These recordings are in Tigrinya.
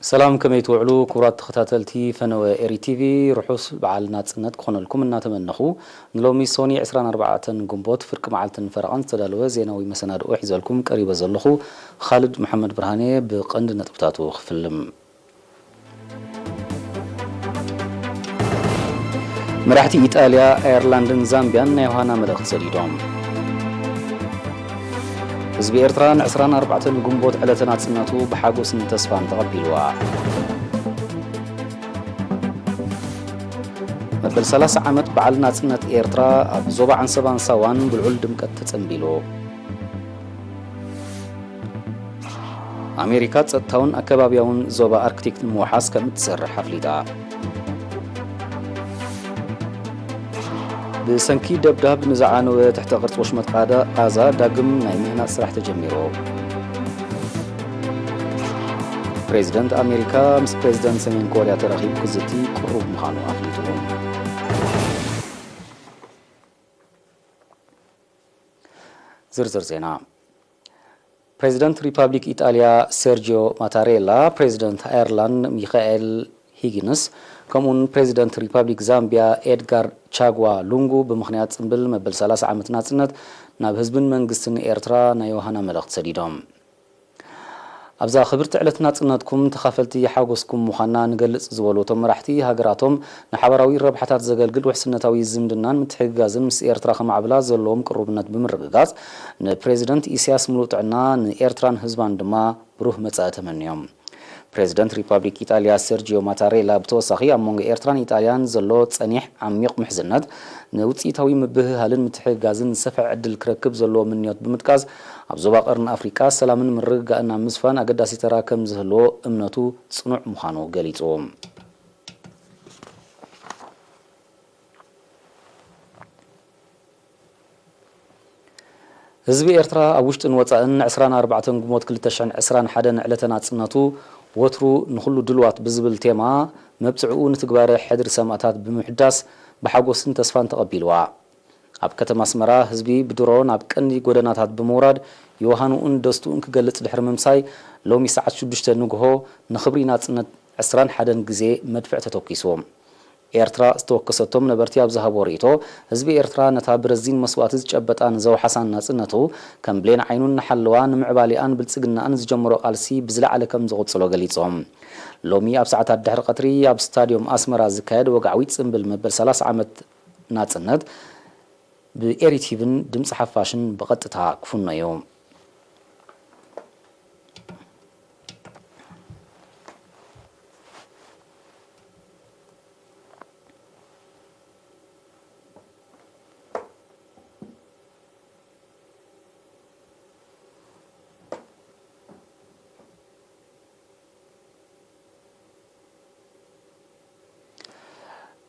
سلام كما يتوعلو كرات تختاتلتي فنوى إيري تيفي رحوس بعالنا تسند كخونا لكم النا تمنخو نلومي سوني 24 قنبوت فرق معالتن فرقان تدالوه زينوي مسناد أحيز لكم قريبا زلخو خالد محمد برهاني بقند نتبتاتو خفلم مراحتي إيطاليا ايرلاندن زامبيان نيوهانا ملخ سديدوم حزب إيرتران 24 قنبوت علتنا تسناتو بحاقوس نتسفان تقبلوا مثل 3 عامت بعلنا تسنات إيرترا بزوبا عن سبان سوان بالعل دمكت تتنبيلو أمريكا تتاون أكبابيون زوبا أركتيكت موحاس كمتسر حفليتا بسنكي دبداب نزعانو تحت غرط وشمت قازا داقم نايمينا سراح تجميرو بريزيدنت أمريكا مس بريزيدنت سمين كوريا تراخيب كزتي قروب مخانو أفليتو زرزر زينا بريزيدنت ريبابليك إيطاليا سيرجيو ماتاريلا بريزيدنت أيرلاند ميخائيل هيجينس كمون بريزيدنت ريبابليك زامبيا إدغار تشاغوا لونغو بمخنيات سنبل مبل 3 عامت ناتسنت ناب حزبن منغستن إيرترا نايوهانا ملخت سديدوم أبزا خبرت علت ناتسنتكم تخافلتي حاغوسكم مخانا نقلص زولو تمرحتي هاجراتهم نحبراوي ربحتات زغلغل وحسنتاوي زمدنان متحغازن مس إيرترا خمعبلا زلوم قربنت بمرغغاز بريزيدنت إيسياس ملوطعنا إيرتران حزبان دما بروح مصا تمنيوم بريزيدنت ريبابليك إيطاليا سيرجيو ماتاريلا بتوسخي أمونغ إيرتران إيطاليان زلو تصنيح عميق محزنات نوصيتاوي مبه هالن متحغازن سفع عدل كركب زلو منيوت بمتكاز أبزوبا قرن أفريقيا سلامن مرغا أن مسفان أقداسي تراكم زهلو أمنتو صنع مخانو غليصوم حزب إيرترا أوشتن وطأن 24 قموت 2021 علتنا صناتو وترو نخلو دلوات بزبل تيما مبتعو نتقبار حدر سماتات بمحداس بحاقوسن تسفان تقبيلوا أب كتم أسمرا حزبي بدرون أب كندي قدناتات بموراد يوهانو ان دستو انك قلت الحرم مساي لو مساعد شدشت نقهو نخبرينات سنة 21 قزي مدفع تتوكيسوم إيرترا استوكستهم نبرتي أبزها بوريتو حزب إيرترا نتابر الزين مسواتز جبتان زو حسن ناسنتو كم بلين عينون نحلوان معباليان بلتسقنا أنز جمرو قالسي بزلع لكم زغط سلو قليتهم لومي أب ساعة الدحر قطري أب ستاديوم أسمرا زكايد وقعويت سنبل مبل 3 عامت ناتسند بإيريتيفن دمس حفاشن بغطتها كفونا يوم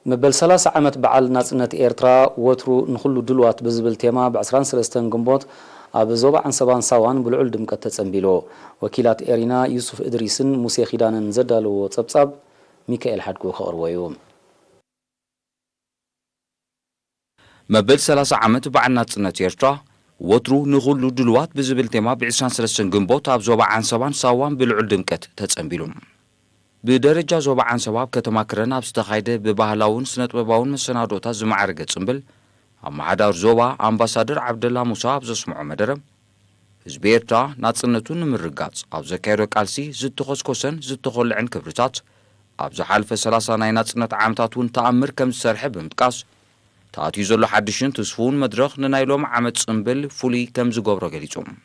مبل 3 عامت بعل ناسنت إيرترا وترو نخلو دلوات بزبل تيما ب23 قنبوت أبزوبا عن سبان ساوان بالعل دمكت تسنبيلو وكيلات إيرينا يوسف إدريسن موسى خيدان زدالو وصبصب ميكائيل حدكو خأرويوم مبل 3 عامت بعل ناسنت إيرترا وترو نخلو دلوات بزبل تيما ب23 قنبوت أبزوبا عن سبان ساوان بالعل دمكت تسنبيلو بدرجة زوبا عن سباب كتماكرنا بستخايدة ببهلاون سنت بباون مسنادوتا زمعرقة صنبل أما حدار زوبا أمباسادر عبد الله موسى بزسمعو مدرم حزب إيرترا ناتسنتون مرقاز أبزا كايرو قالسي زدتخوز كوسن زدتخول لعن كبرتات أبزا حالفة 3 ناي ناتسنت عامتاتون تأمر كم سرح بمتقاس تاتي زولو حدشن تسفون مدرخ ننايلوم عامت صنبل فولي كم زقوبرو قليتهم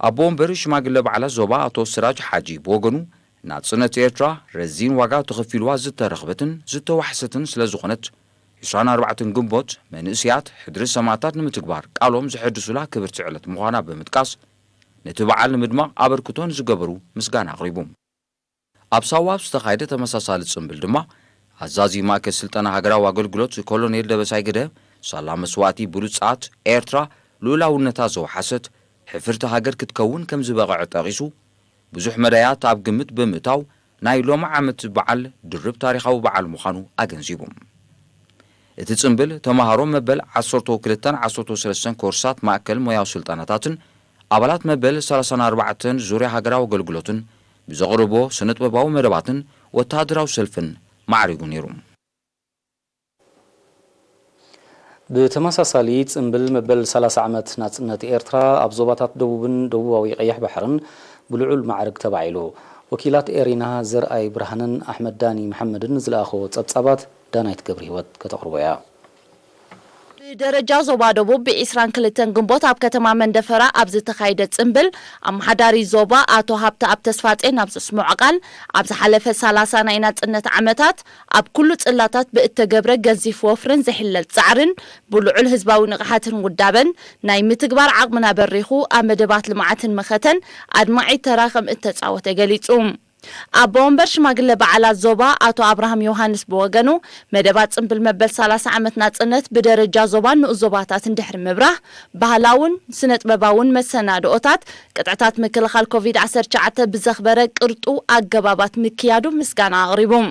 أبوهم برش ما قلب على زوبا أتو سراج حاجي بوغنو ناتسنت إيرترا رزين واقع تخفيلوا زدت رغبتن زدت وحستن سلازغنت 24 قنبوت من إسيات حدر السماتات نمتكبار قالهم زحدسوا لها كبرت علت مغانا بمتقاس نتبع المدماء أبركتون زقبرو مسقان أغريبوم أبساواب استخايدة تمساسالة سنبل دما عزازي ماك السلطانة هاقرا واقلقلوت كولونيل دبساي قده سلام سواتي بلوتسات إيرترا لولا ونتازو حست حفرت هاقر كتكون كم زباقع تاغيسو بزح مدايات أب قمت بمتاو نايلوم عامت بعل درب تاريخو بعل مخانو أجنزيبهم اتتصنبل تمهارون مبل 10 كورسات مأكل موياو سلطاناتاتن أبلات مبل 34 زوري هاقرا وقلقلوتن ብዘቕርቦ ስነ-ጥበባዊ መደባትን ወታደራዊ ሰልፍን ማዕሪጉ ነይሩ። ብተመሳሳሊ ጽምብል መበል 30 ዓመት ናጽነት ኤርትራ ኣብ ዞባታት ደቡብን ደቡባዊ ቀይሕ ባሕርን ብልዑል ማዕርግ ተባዒሉ ወኪላት ኤሪና ዘርአይ ብርሃንን ኣሕመድ ዳኒ መሐመድን ዝለኣኸዎ ጸብጻባት ዳናይት ገብረ ህይወት ከተቕርቦያ ደረጃ ዞባ ደቡብ ብ22 ግንቦት ኣብ ከተማ መንደፈራ ኣብ ዝተኻይደ ጽምብል ኣመሓዳሪ ዞባ ኣቶ ሃብተ ኣብ ተስፋጼን ኣብ ዝስምዖ ቃል ኣብ ዝሓለፈ 30 ናይ ናጽነት ዓመታት ኣብ ኩሉ ጽላታት ብእተገብረ ገዚፍ ወፍርን ዝሕለል ጻዕርን ብልዑል ህዝባዊ ንቕሓትን ውዳበን ናይ ምትግባር ዓቕምና በሪኹ ኣብ መደባት ልምዓትን መኸተን ኣድማዒ ተራ ከም እተጻወተ ገሊጹ አቦ ወንበር ሽማግለ በዓላት ዞባ አቶ አብርሃም ዮሐንስ በወገኑ መደባት ጽምብል መበል 30 ዓመት ናጽነት በደረጃ ዞባ ንኡዞባታት እንድሕር ምብራህ ባህላውን ስነ-ጥበባውን መሰናዶታት ቅጥዕታት ምክልኻል ኮቪድ-19 ብዘኽበረ ቅርጡ ኣገባባት ምክያዱ ምስጋና ኣቕሪቦም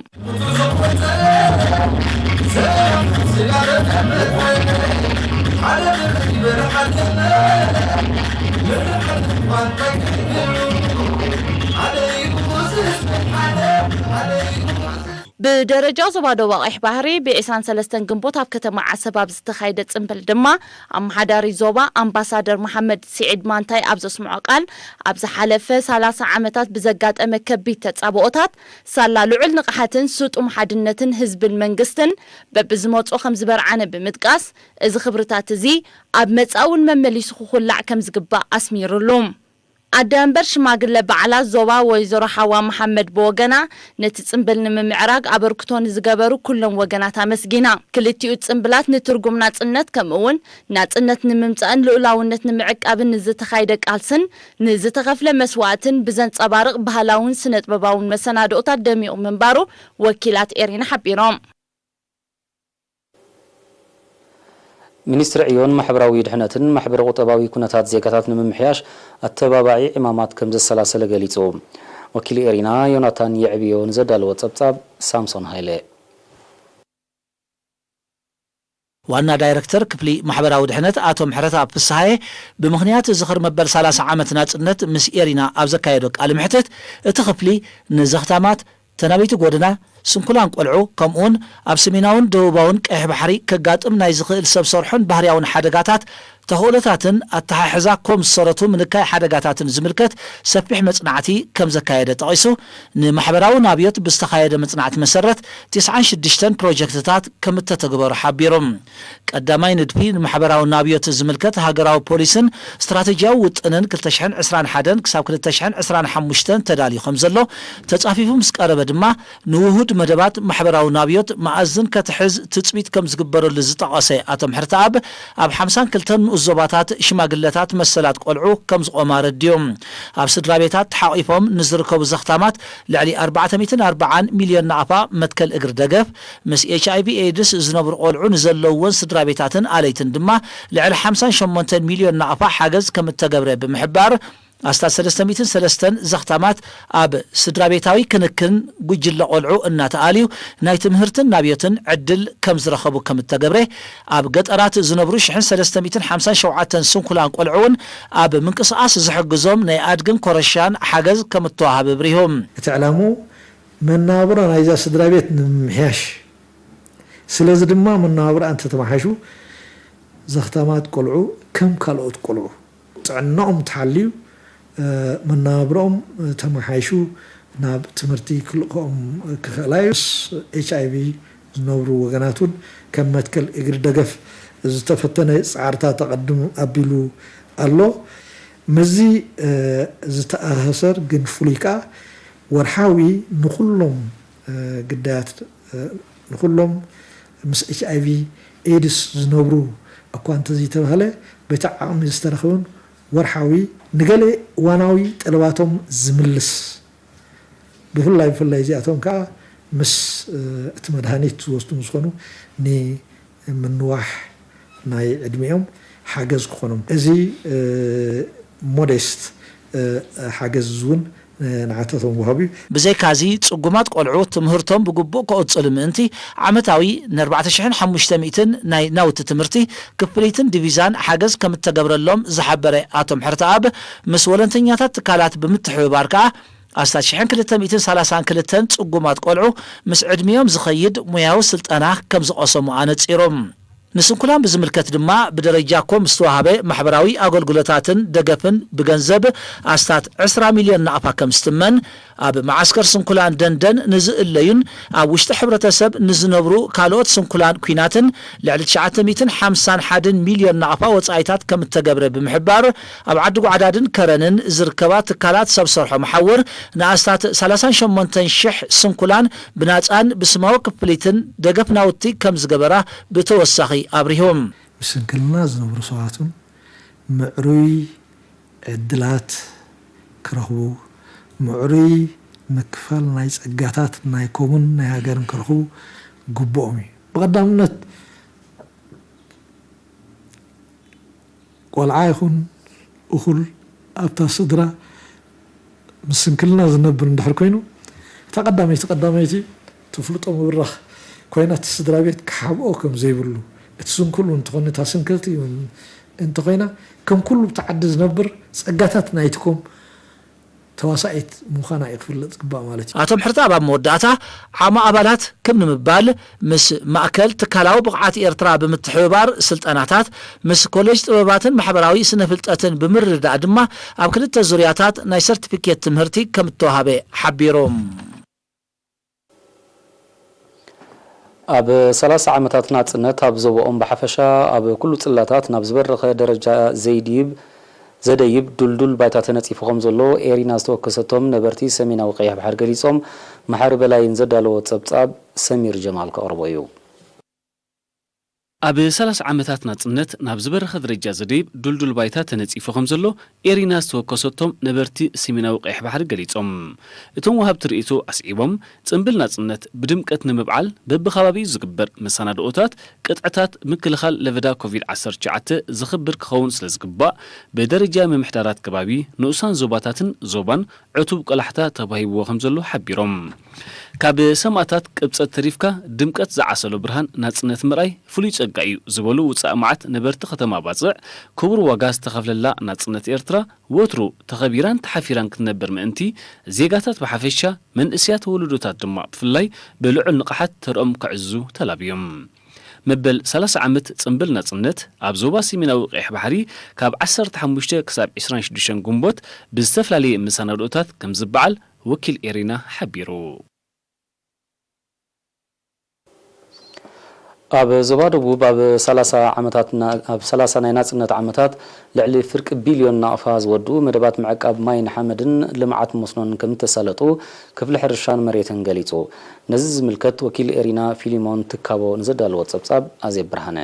بدرجة زبادة واقع بحري بإسان سلستن جنبوت هف كتما عسباب زتخايدة صنبل دما أم حداري زوبا أمباسادر محمد سعيد مانتاي أبز اسمعو قال أبز حلفة 3 عامتات بزقات أمكبيتة أبوطات سالا لعل نقحاتن سوت حدنتن حزب المنقستن ببزموت أو خمز برعانة بمدقاس إذ خبرتات زي أب متأون مملي سخوخو اللعكم زقبا أسمير اللوم أدنبر شماغل بعلا زوبا ويزورو حوا محمد بوغنا نتتصنبل نممعراق أبركتون زقابرو كلهم وغناتا مسجينا كلتيو تصنبلات نترقم ناتسنت كمون ناتسنت نممتان لولاونت نمعك أبن نزتخايدك ألسن نزتغفل مسواتن بزن صبارق بهلاون سنت بباون مسانادو تدميو منبارو وكيلات إيرين حبيرام ሚኒስትር ዕዮን ማሕበራዊ ድሕነትን ማሕበር ቁጠባዊ ኩነታት ዜጋታት ንምምሕያሽ አተባባዒ ኢማማት ከም ዘሰላሰለ ገሊጹ ወኪል ኤሪና ዮናታን የዕብዮን ዘዳለወ ጸብጻብ ሳምሶን ሃይለ ዋና ዳይሬክተር ክፍሊ ማሕበራዊ ድሕነት አቶ ምሕረት ፍስሐዬ ብምኽንያት ዝኽር መበል 30 ዓመት ናጽነት ምስ ኤሪና ኣብ ዘካየዶ ቃል ምሕተት እቲ ክፍሊ ንዘኽታማት ተናበይቲ ጎደና ስንኩላን ቆልዑ ከምኡን ኣብ ሰሜናውን ደቡባውን ቀይሕ ባሕሪ ከጋጥም ናይ ዝኽእል ሰብ ሰርሖን ባህርያውን ሓደጋታት ተኽእሎታትን ኣተሓሕዛ ከም ዝሰረቱ ምንካይ ሓደጋታትን ዝምልከት ሰፊሕ መጽናዕቲ ከም ዘካየደ ጠቒሱ ንማሕበራዊ ናብዮት ብዝተኻየደ መጽናዕቲ መሰረት 96 ፕሮጀክትታት ከም እተተግበሩ ሓቢሮም ቀዳማይ ንድፊ ንማሕበራዊ ናብዮት ዝምልከት ሃገራዊ ፖሊስን ስትራቴጂያዊ ውጥንን 2021 ክሳብ 2025 ተዳልዩ ከም ዘሎ ተጻፊፉ ምስ ቀረበ ድማ ንውሁድ መደባት ማሕበራዊ ናብዮት ማዕዝን ከትሕዝ ትጽቢት ከም ዝግበረሉ ዝጠቐሰ ኣቶ ምሕረት ኣብ 52 ዞባታት ሽማግለታት መሰላት ቆልዑ ከም ዝቆማ ረድዮም ኣብ ስድራ ቤታት ተሓቂፎም ንዝርከቡ ዘኽታማት ልዕሊ 440 ሚልዮን ናኣፋ መትከል እግሪ ደገፍ ምስ HIV ኤድስ ዝነብሩ ቆልዑ ንዘለውዎን ስድራ ቤታትን ኣለይትን ድማ ልዕሊ 58 ሚልዮን ናኣፋ ሓገዝ ከም እተገብረ ብምሕባር ኣስታት 303 ዘኽታማት ኣብ ስድራ ቤታዊ ክንክን ጉጅለ ቆልዑ እናተኣልዩ ናይ ትምህርትን ናብዮትን ዕድል ከም ዝረኸቡ ከም እተገብረ ኣብ ገጠራት ዝነብሩ 357 ስንኩላን ቆልዑን ኣብ ምንቅስቃስ ዝሕግዞም ናይ ኣድግን ኮረሻን ሓገዝ ከም እተዋሃብ ብሪሆም እቲ ዕላሙ መናብሮ ናይዛ ስድራ ቤት ንምምሕያሽ ስለዚ ድማ መናብሮ አንተ ተማሓሹ ዘኽታማት ቆልዑ ከም ካልኦት ቆልዑ ጥዕናኦም ተሓልዩ منابرهم تمحيشو ناب تمرتي كلهم كخلايس HIV نورو وغناتون كم متكل إجر دقف زتفتنا سعرتا تقدم أبيلو الله مزي زتأهسر جن فليكا ورحاوي نخلهم قدات نخلهم مس HIV AIDS نورو أكوانت زي تبهله بتاعهم يسترخون ورحاوي نقلي واناوي طلباتهم زملس بفلاي فلاي زياتهم كا مس اتمدهانيت وسطو مسخونو ني منواح ناي ادميهم حاجز كونم ازي مودست حاجز زون نعتتهم وهابي بزي كازي صقومات قلعو تمهرتهم بقبو كقصل منتي عمتاوي 4500 ناي ناوت تمرتي كفليتن ديفيزان حاجز كم تجبرلهم زحبره اتم حرتاب مس ولنتنياتات تكالات بمتحوار كا ኣስታት 1232 ጽጉማት ቆልዑ ምስ ዕድሚዮም ዝኸይድ ሙያዊ ስልጠና ከም ዝቆሰሙ ኣነጺሮም ንስንኩላን ብዝምልከት ድማ ብደረጃኮም ዝተዋሃበ ማሕበራዊ ኣገልግሎታትን ደገፍን ብገንዘብ ኣስታት 20 ሚልዮን ናቕፋ ከም ዝተመን ኣብ ማዓስከር ስንኩላን ደንደን ንዝእለዩን ኣብ ውሽጢ ሕብረተሰብ ንዝነብሩ ካልኦት ስንኩላን ኩናትን ልዕሊ 951 ሚልዮን ናቕፋ ወጻኢታት ከም ተገብረ ብምሕባር ኣብ ዓዲ ጉዕዳድን ከረንን ዝርከባ ትካላት ሰብ ሰርሖ መሓወር ንኣስታት 38,000 ስንኩላን ብናፃን ብስማዊ ክፍሊትን ደገፍ ናውቲ ከም ዝገበራ ብተወሳኺ አብሪሆም ምስንክልና ዝነብሩ ሰዋቱን ምዕሩይ ዕድላት ክረኽቡ ምዕሩይ ምክፋል ናይ ጸጋታት ናይ ኮሙን ናይ ሃገርን ክረኽቡ ግቦኦም ብቀዳምነት ቆልዓ ይኹን እኹል ኣብታ ስድራ ምስንክልና ዝነብር እንድሕር ኮይኑ ተቀዳመይቲ ትፍልጦ ምብራኽ ኮይናት ስድራ ቤት ክሓብኦ ከም ዘይብሉ እትሱን ኩሉ እንትኾነ ታስንከልቲ እንተ ኮይና ከም ኩሉ ተዓዲ ዝነብር ጸጋታት ናይትኩም ተዋሳኢት ምዃና ይፍለጥ ግባ ማለት እዩ ኣቶም ሕርታ ኣብ መወዳእታ ዓማ ኣባላት ከም ንምባል ምስ ማእከል ትካላዊ ብቕዓት ኤርትራ ብምትሕብባር ስልጠናታት ምስ ኮሌጅ ጥበባትን ማሕበራዊ ስነ ፍልጠትን ብምርዳእ ድማ ኣብ ክልተ ዙርያታት ናይ ሰርቲፊኬት ትምህርቲ ከም ተዋሃበ ሓቢሮም ኣብ 30 ዓመታት ናጽነት ኣብ ዘቦኦም በሓፈሻ ኣብ ኩሉ ጽላታት ናብ ዝበረኸ ደረጃ ዘደይብ ዱልዱል ባይታ ተነጺፉ ከም ዘሎ ኤሪና ዝተወከሰቶም ነበርቲ ሰሜናዊ ቀይሕ ባሕር ገሊጾም መሓሪ በላይን ዘዳለዎ ጸብጻብ ሰሚር ጀማል ከቕርቦ እዩ ኣብ 30 ዓመታት ናጽነት ናብ ዝበረኸ ደረጃ ዘደይብ ዱልዱል ባይታ ተነጺፉ ከም ዘሎ ኤሪና ዝተወከሰቶም ነበርቲ ሰሜናዊ ቀይሕ ባሕሪ ገሊጾም እቶም ወሃብቲ ርእይቶ ኣስዒቦም ጽምብል ናጽነት ብድምቀት ንምብዓል በብኸባቢኡ ዝግበር መሰናድኦታት ቅጥዕታት ምክልኻል ለበዳ ኮቪድ-19 ዝኽብር ክኸውን ስለ ዝግባእ በደረጃ ምምሕዳራት ከባቢ ንኡሳን ዞባታትን ዞባን ዕቱብ ቆላሕታ ተባሂብዎ ከም ዘሎ ሓቢሮም ካብ ሰማዕታት ቅብፀት ተሪፍካ ድምቀት ዝዓሰሎ ብርሃን ናጽነት ምርኣይ ፍሉይ ጸጋ እዩ ዝበሉ ውፃእ መዓት ነበርቲ ከተማ ባጽዕ ክቡር ዋጋ ዝተኸፍለላ ናጽነት ኤርትራ ወትሩ ተኸቢራን ተሓፊራን ክትነብር ምእንቲ ዜጋታት ብሓፈሻ መንእስያት ወለዶታት ድማ ብፍላይ ብልዑል ንቕሓት ተርኦም ክዕዙ ተላብዮም መበል 30 ዓመት ጽምብል ናጽነት ኣብ ዞባ ሰሜናዊ ቀይሕ ባሕሪ ካብ 15 ክሳብ 26 ጉንቦት ብዝተፈላለየ መሰናድኦታት ከም ዝበዓል ወኪል ኤሪና ሓቢሩ ኣብ ዞባ ደቡብ ኣብ 30 ናይ ናጽነት ዓመታት ልዕሊ ፍርቂ ቢልዮን ናቕፋ ዝወዱ መደባት ምዕቃብ ማይን ሓመድን ልምዓት መስኖን ከም ተሳለጡ ክፍሊ ሕርሻን መሬትን ገሊጹ ነዚ ዝምልከት ወኪል ኤሪና ፊሊሞን ትካቦ ንዘዳለዎ ጸብጻብ ኣዜብ ብርሃነ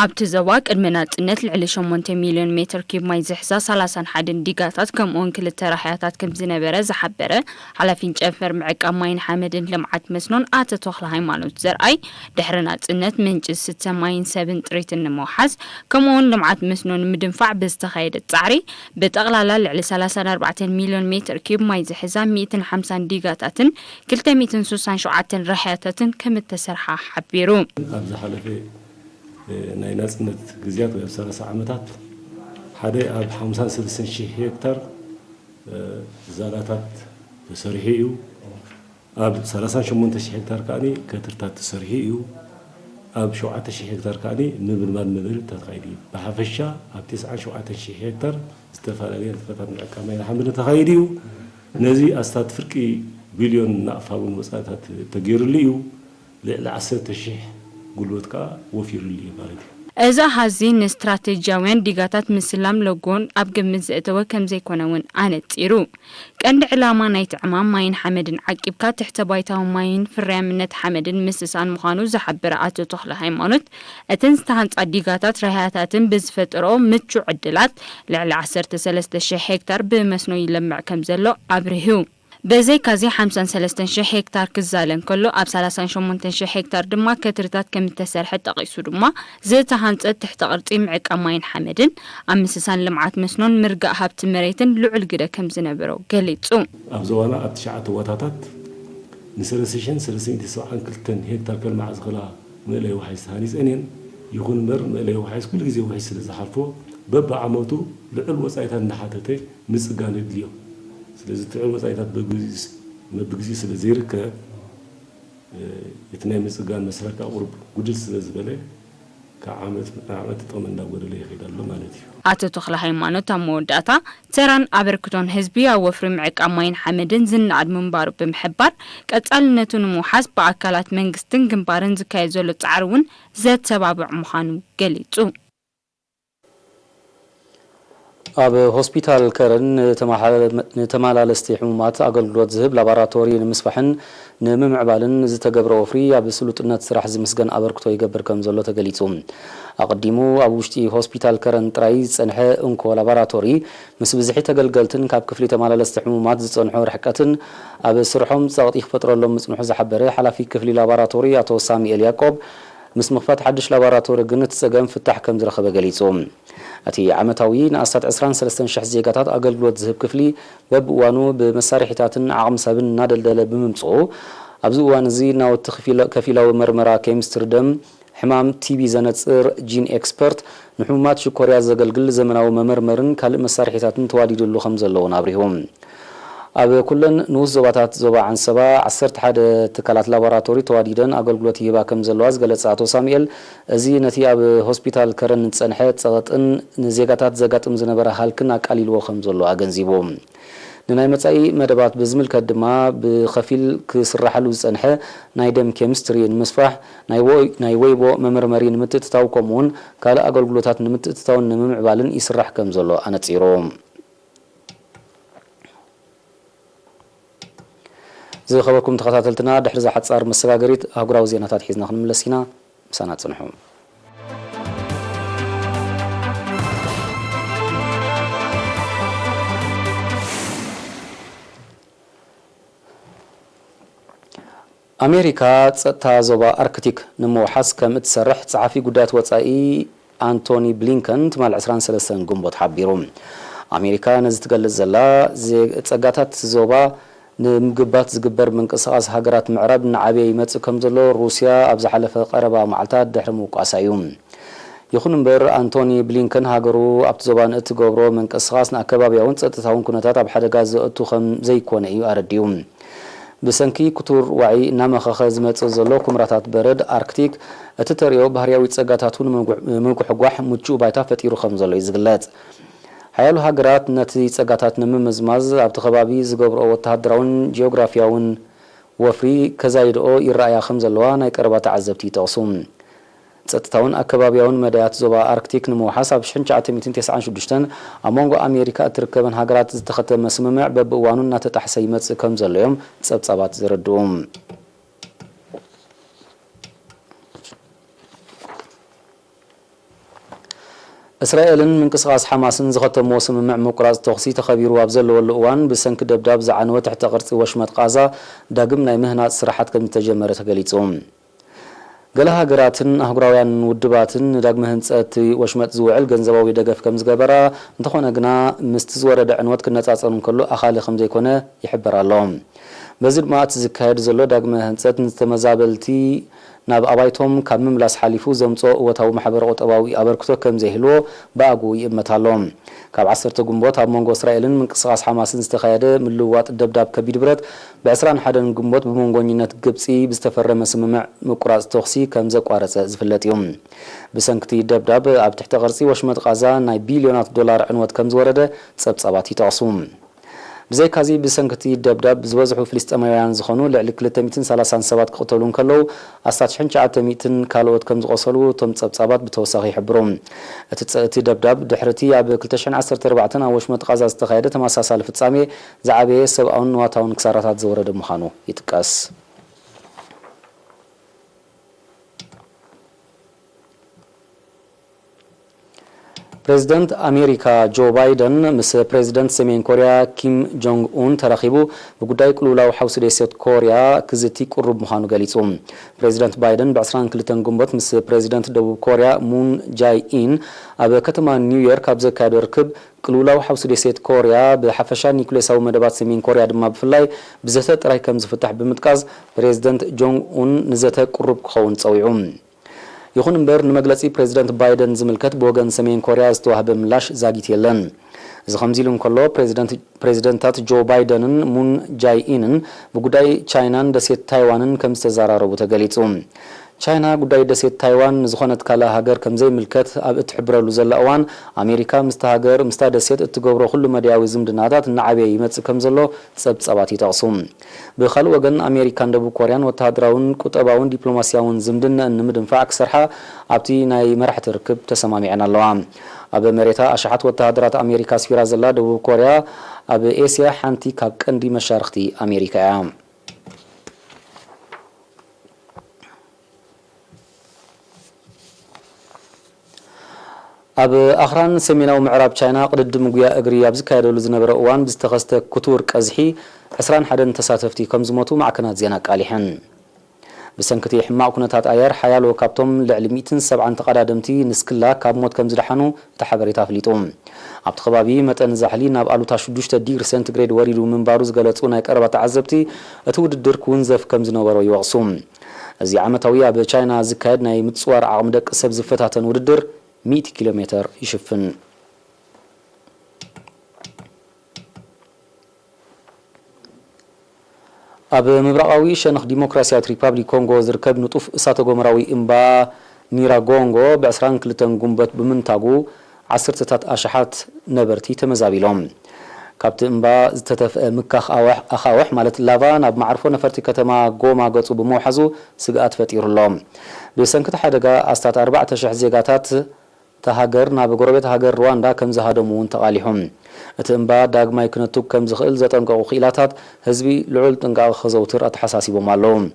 ኣብቲ ዞባ ቅድሚ ናጽነት ልዕሊ 8 ሚልዮን ሜትር ኪብ ማይ ዝሕዛ 31 ዲጋታት ከምኡውን ክልተ ራሕያታት ከም ዝነበረ ዝሓበረ ሓላፊን ጨንፈር ምዕቃብ ማይን ሓመድን ልምዓት መስኖን ኣቶ ተኽለ ሃይማኖት ዘርኣይ ድሕሪ ናጽነት ምንጪ ዝስተ ማይን ሰብን ጥሪትን ንምውሓዝ ከምኡውን ልምዓት መስኖን ምድንፋዕ ብዝተኻየደ ጻዕሪ ብጠቕላላ ልዕሊ 34 ሚልዮን ሜትር ኪብ ማይ ዝሕዛ 150 ዲጋታትን 267 ራሕያታትን ከም እተሰርሓ ሓቢሩ ኣብዚ ሓለፈ ናይ ናጽነት ግዝያት ወይ 30 ዓመታት ሓደ ኣብ 53,000 ሄክታር ዛላታት ተሰሪሑ እዩ ኣብ 38,000 ሄክታር ካኒ ከትርታት ተሰሪሑ እዩ ኣብ 7,000 ሄክታር ካኒ ምብልባል ምድሪ ተኻይዲ ብሓፈሻ ኣብ 97,000 ሄክታር ዝተፈላለዩ ንጥፈታት ምዕቃብ ማይን ሓመድን ተኻይዲ እዩ ነዚ ኣስታት ፍርቂ ቢልዮን ናቕፋውን ወጻኢታት ተገይሩሉ እዩ ልዕሊ 10,000 ጉልበትካ ወፊሩሉ ማለት እዩ እዛ ሃዚ ንስትራቴጂያውያን ዲጋታት ምስላም ለጎን ኣብ ግምት ዘእተወ ከም ዘይኮነ እውን ኣነጺሩ ቀንዲ ዕላማ ናይቲ ዕማም ማይን ሓመድን ዓቂብካ ትሕተ ባይታዊ ማይን ፍርያምነት ሓመድን ምስሳን ምዃኑ ዝሓበረ ኣቶ ተኽለ ሃይማኖት እተን ዝተሃንፃ ዲጋታት ራሕያታትን ብዝፈጥሮ ምቹ ዕድላት ልዕሊ 13,000 ሄክታር ብመስኖ ይለምዕ ከም ዘሎ ኣብርሂቡ በዘይ ካዚ 53,000 ሄክታር ክዛለን ከሎ ኣብ 38,000 ሄክታር ድማ ከትርታት ከም ተሰርሐ ጠቂሱ ድማ ዝተሃንፀት ትሕተ ቅርጺ ምዕቃብ ማይን ሓመድን ኣብ ምስሳን ልምዓት መስኖን ምርጋእ ሃብቲ መሬትን ልዑል ግደ ከም ዝነበሮ ገሊጹ ኣብ ዞባና ኣብ 9 ቦታታት ን3,372 ሄክታር ከልማዕ ዝኽእላ ምእለይ ውሓይ ዝተሃኒፀን እየን ይኹን እምበር ምእለይ ውሓይስ ኩሉ ግዜ ውሓይ ስለ ዝሓልፎ በብዓመቱ ልዑል ወጻኢታት እናሓተተ ምጽጋን የድልዮ ስለዚህ ጥዑም ወጻኢታት በግዚ ስለ ዘይርከብ እቲ ናይ ምፅጋን መሰረታ ቁርብ ጉድል ስለ ዝበለ ካብ ዓመት ጥቕሚ እንዳጎደለ ይኸይድ ኣሎ ማለት እዩ። አቶ ተክለ ሃይማኖት ኣብ መወዳእታ ተራን ኣበርክቶን ህዝቢ ኣብ ወፍሪ ምዕቃብ ማይን ሓመድን ዝናኣድ ምንባሩ ብምሕባር ቀጻልነቱ ንምውሓዝ ብኣካላት መንግስትን ግንባርን ዝካየድ ዘሎ ጻዕሪ እውን ዘተባብዕ ምዃኑ ገሊጹ። ኣብ ሆስፒታል ከረን ተመላለስቲ ሕሙማት ኣገልግሎት ዝህብ ላቦራቶሪ ንምስፋሕን ንምምዕባልን ዝተገብረ ወፍሪ ኣብ ስሉጥነት ስራሕ ዝምስገን ኣበርክቶ ይገብር ከም ዘሎ ተገሊጹ። ኣቀዲሙ ኣብ ውሽጢ ሆስፒታል ከረን ጥራይ ዝጸንሐ እንኮ ላቦራቶሪ ምስ ብዝሒ ተገልገልትን ካብ ክፍሊ ተመላለስቲ ሕሙማት ዝጸንሑ ርሕቀትን ኣብ ስርሖም ጸቕጢ ክፈጥረሎም ምጽንሑ ዝሓበረ ሓላፊ ክፍሊ ላቦራቶሪ ኣቶ ሳሙኤል ያዕቆብ ምስ ምኽፋት ሓድሽ ላቦራቶሪ ግን እትጸገም ፍታሕ ከም ዝረኸበ ገሊጹ። እቲ ዓመታዊ ንኣስታት 23000 ዜጋታት ኣገልግሎት ዝህብ ክፍሊ በብእዋኑ ብመሳርሒታትን ዓቕሚ ሰብን እናደልደለ ብምምጽኡ ኣብዚ እዋን እዚ ናወቲ ከፊላዊ መርመራ ኬሚስትሪ ደም ሕማም ቲቢ ዘነጽር ጂን ኤክስፐርት ንሕሙማት ሽኮርያ ዘገልግል ዘመናዊ መመርመርን ካልእ መሳርሒታትን ተዋዲድሉ ከም ዘለውን ኣብሪሆም። ኣብ ኩለን ንኡስ ዞባታት ዞባ ዓንሰባ 11 ትካላት ላቦራቶሪ ተዋዲደን ኣገልግሎት ይህባ ከም ዘለዋ ዝገለጸ ኣቶ ሳሙኤል እዚ ነቲ ኣብ ሆስፒታል ከረን ዝጸንሐ ጸቕጥን ንዜጋታት ዘጋጥም ዝነበረ ሃልክን ኣቃሊልዎ ከም ዘሎ ኣገንዚቦም። ንናይ መጻኢ መደባት ብዝምልከት ድማ ብኸፊል ክስራሓሉ ዝጸንሐ ናይ ደም ኬሚስትሪ ንምስፋሕ ናይ ወይቦ መመርመሪ ንምትእትታው ከምኡውን ካልእ ኣገልግሎታት ንምትእትታውን ንምምዕባልን ይስራሕ ከም ዘሎ ኣነጺሮም። ዝኸበርኩም ተኸታተልትና ድሕሪ ዝሓጻር መሰጋገሪት ኣህጉራዊ ዜናታት ሒዝና ክንምለስ ኢና። ምሳና ጽንሑ። ኣሜሪካ ጸጥታ ዞባ ኣርክቲክ ንምውሓስ ከም እትሰርሕ ጸሓፊ ጉዳያት ወጻኢ አንቶኒ ብሊንከን ትማል 23 ግንቦት ሓቢሩ። ኣሜሪካ ነዚ ትገልጽ ዘላ ጸጋታት ዞባ ንምግባት ዝግበር ምንቅስቃስ ሃገራት ምዕራብ ንዓበይ ይመጽእ ከም ዘሎ ሩስያ ኣብ ዝሓለፈ ቀረባ መዓልታት ድሕሪ ምውቃሳ እዩ። ይኹን እምበር አንቶኒ ብሊንከን ሃገሩ ኣብቲ ዞባ እትገብሮ ምንቅስቃስ ንኣከባቢያውን ጸጥታውን ኩነታት ኣብ ሓደጋ ዘእቱ ከም ዘይኮነ እዩ ኣረዲዩ። ብሰንኪ ኩቱር ዋዒ እናመኸኸ ዝመጽእ ዘሎ ኩምራታት በረድ ኣርክቲክ እቲ ተሪኦ ባህርያዊ ጸጋታቱ ንምጉሕጓሕ ምቹእ ባይታ ፈጢሩ ከም ዘሎ ይዝግለጽ። ሓያሉ ሃገራት ነቲ ጸጋታት ንምምዝማዝ ኣብቲ ከባቢ ዝገብሮ ወተሃደራውን ጂኦግራፊያውን ወፍሪ ከዛይድኦ ይረኣያ ከም ዘለዋ ናይ ቀረባ ተዓዘብቲ ይጠቕሱ። ጸጥታውን ኣከባቢያውን መዳያት ዞባ ኣርክቲክ ንምውሓስ ኣብ 1996 ኣብ መንጎ ኣሜሪካ እትርከበን ሃገራት ዝተኸተመ ስምምዕ በብእዋኑ እናተጣሕሰ ይመጽእ ከም ዘሎ እዮም ጸብጻባት ዝረድኡ። እስራኤልን ምንቅስቃስ ሓማስን ዝኸተምዎ ስምምዕ ምቁራጽ ተኽሲ ተኸቢሩ ኣብ ዘለወሉ እዋን ብሰንኪ ደብዳብ ዝዓነወ ትሕተ ቅርጺ ወሽመጥ ቃዛ ዳግም ናይ ምህናጽ ስራሓት ከም ዝተጀመረ ተገሊጹ። ገለ ሃገራትን ኣህጉራውያን ውድባትን ንዳግመ ህንጸት ወሽመጥ ዝውዕል ገንዘባዊ ደገፍ ከም ዝገበራ እንተኾነ ግና ምስቲ ዝወረደ ዕንወት ክነጻጸሩ እንከሎ ኣኻሊ ከም ዘይኮነ ይሕበር ኣሎ። በዚ ድማ እቲ ዝካየድ ዘሎ ዳግመ ህንጸት ንተመዛበልቲ ናብ ኣባይቶም ካብ ምምላስ ሓሊፉ ዘምጾ እወታዊ ማሕበረ ቁጠባዊ ኣበርክቶ ከም ዘይህልዎ ብኣጉ ይእመት ኣሎ። ካብ 10 ግንቦት ኣብ መንጎ እስራኤልን ምንቅስቃስ ሓማስን ዝተኻየደ ምልውዋጥ ደብዳብ ከቢድ ብረት ብ21 ግንቦት ብመንጎኝነት ግብፂ ብዝተፈረመ ስምምዕ ምቁራጽ ተኽሲ ከም ዘቋረጸ ዝፍለጥ እዩ። ብሰንኪ ደብዳብ ኣብ ትሕተ ቅርጺ ወሽመጥ ቃዛ ናይ ቢልዮናት ዶላር ዕንወት ከም ዝወረደ ጸብጻባት ይጠቕሱ። ብዘይካዚ ብሰንኪ ደብዳብ ዝበዝሑ ፍልስጤማውያን ዝኾኑ ልዕሊ 230 ሰባት ክቕተሉ እንከለዉ 1900 ካልኦት ከም ዝቆሰሉ እቶም ጸብጻባት ብተወሳኺ ይሕብሩ። እቲ ደብዳብ ድሕርቲ ኣብ 2014 ኣብ ወሽመጥ ቃዛ ዝተኻየደ ተመሳሳሊ ፍጻሜ ዝዓበየ ሰብኣውን ንዋታውን ክሳራታት ዘወረደ ምዃኑ ይጥቀስ። ፕሬዚደንት ኣሜሪካ ጆ ባይደን ምስ ፕሬዚደንት ሰሜን ኮርያ ኪም ጆንግ ኡን ተራኺቡ ብጉዳይ ቅልውላው ሓውሲ ደሴት ኮርያ ክዝቲ ቁሩብ ምዃኑ ገሊጹ። ፕሬዚደንት ባይደን ብ22 ግንቦት ምስ ፕሬዚደንት ደቡብ ኮርያ ሙን ጃይ ኢን ኣብ ከተማ ኒውዮርክ ኣብ ዘካየዶ ርክብ ቅልውላው ሓውሲ ደሴት ኮርያ ብሓፈሻ ኒኩሌሳዊ መደባት ሰሜን ኮርያ ድማ ብፍላይ ብዘተ ጥራይ ከም ዝፍታሕ ብምጥቃስ ፕሬዚደንት ጆንግ ኡን ንዘተ ቁሩብ ክኸውን ጸዊዑ። ይኹን እምበር ንመግለጺ ፕሬዚደንት ባይደን ዝምልከት ብወገን ሰሜን ኮርያ ዝተዋህበ ምላሽ ዛጊት የለን። زخمزيلهم كله بريزيدنتات جو بايدنن مون جاي إنن بقداي تشاينان دسيت تايوانن كم استزارارو تقليتهم تشاينا قداي دسيت تايوان زخونت كلا هاجر كم زي ملكت أبت حبر لزل أوان أمريكا مستهاجر مستدسيت التجبر كل مدياوي زمدناتات النعبي يمت كم زلوا سبت سباتي تقسم بخلو وجن أمريكا دبو كوريان وتهدراون كتابون دبلوماسياون زمدنا النمد نفع أكثرها أبتي ناي مرحة ركب تسمامي عن اللوام أب مريتا أشعت وتهدرات أمريكا سفيرة زلا دبو كوريا أب إسيا حنتي كاب كندي مشارختي أمريكا عام أب أخران سمينا ومعراب تشاينا قد مقويا أجري أبز كايدو لزنبر أوان بزتخست كتور كأزحي أسران حدن تساتفتي كم زموتو مع كنات زيناك آليحن بسنكتي حماق كنتات آيار حيالو كابتوم لعلميتن 7 تقدادمتي نسكلا كاب موت كم زدحانو تحبري تافليتوم عبد خبابي متن زحلي ناب ألو تاشدوش تدير سنتغريد وريدو من باروز غلطونا يكربا تعزبتي أتود الدرك ونزف كم زنوبرو يوغصوم أزي عامتاوية بتشاينا زكايدنا يمتصوار عامدك سبز فتاتن وددر 100 كيلومتر يشفن أب مبرقاوي شنخ ديمقراطية ريبابليك كونغو زركب نطوف إساتو غمراوي إمبا نيراغونغو بعسران كلتن قنبت بمنتاغو 10 أشحات نبرتي تمزابيلوم كابت إمبا زتتف مكاخ أخاوح مالت اللافان أب معرفو نفرتي كتما قوما قطو بموحزو سقات فتير اللوم بسنكت حدقا أستات 4 زيغاتات تهاجر ناب غربت هاجر رواندا كم زهادمون تقاليهم اتنبا داغماي كنتو كم زخيل زتنقو خيلاتات حزبي لعل تنقا خزوتر اتحساسيبو مالهم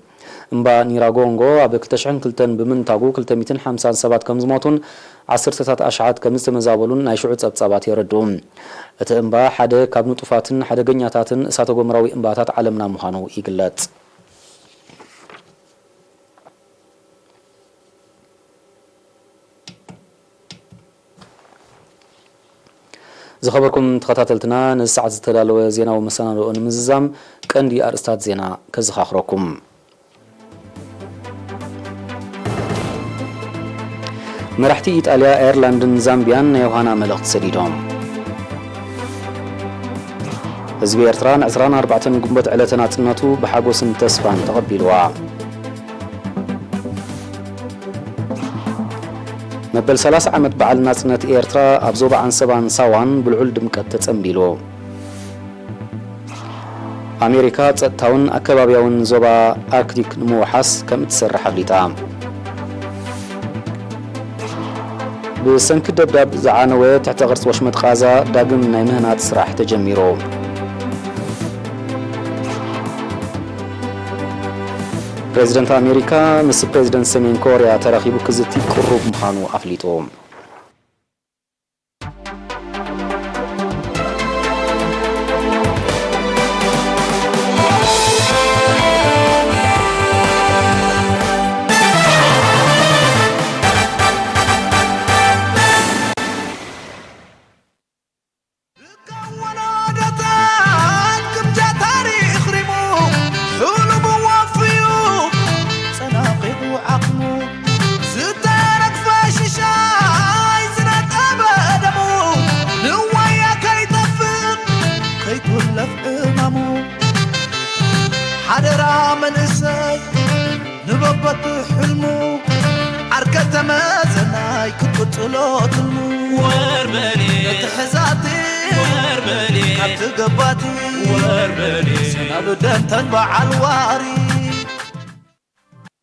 امبا نيراغونغو ابك تشعن كلتن بمنتاغو 257 كم زموتون 10 اشعات كم استمزابلون ناي شعوت صبصابات يردوم اتنبا حدا كاب نطفاتن حدغنياتاتن اساتو غمراوي امباتات عالمنا مخانو يغلط زخبركم تخطاتلتنا نسعد زتدالو زينا ومسانادو نمززام كندي ارستات زينا كزخاخركم مرحتي إيطاليا ايرلاندن زامبيان يوهانا ملغت سديدوم حزب إيرتران 24 قنبت علتنا تناتو بحاقوس تسفان تقبلوا مبل 3 عمت بعل ناسنت إيرترا أبزوب عن سبان سوان بالعل دمكت تتسنبيلو أمريكا تتاون أكبابيون زوبا أركتيك نموحس كم تسرح بليتا بسنك دباب زعانوي تحت غرس وشمت غازا داقم نايمهنات سراح تجميرو بريزيدنت أمريكا مس بريزيدنت سمين كوريا تراخيبو كزتي قروب مخانو أفليتوم حدرا من اساي نببت حلمو عركة مازناي كتلوت وربلي تحزاتي وربلي كبت قباتي وربلي سنبدن تنبع الواري